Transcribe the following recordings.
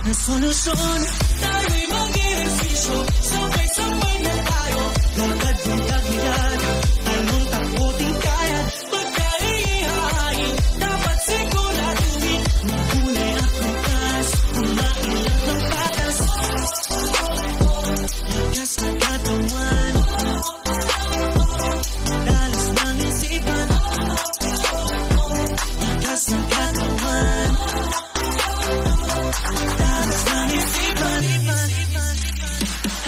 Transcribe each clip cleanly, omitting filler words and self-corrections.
na solusyon. Tayo'y mag-ehersisyo, sabay-sabay na tayo. Lakad yung tagilid, anong takbo din kaya. Pagkaihahain, dapat siguraduhin. Mahulay at bukas, kumailat ng patas. Lakas na katawan, dalas ng isipan. Lakas ng katawan, dalas ng isipan.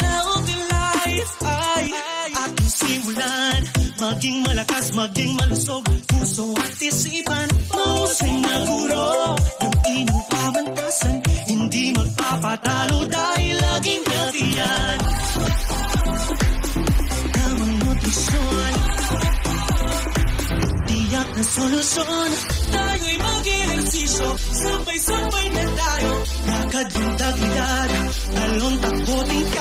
Healthy life ay ating simulan. Maging malakas, maging malusog, puso at isipan. Mahusay na guro, yung inyong pamantasan. Hindi magpapatalo dahil laging healthy yan. Tamang nutrisyon, tiyak na solusyon. Tayo'y mag-ehersisyo, sabay-sabay na tayo. Lakad yung tagilid, talon takbo din ka.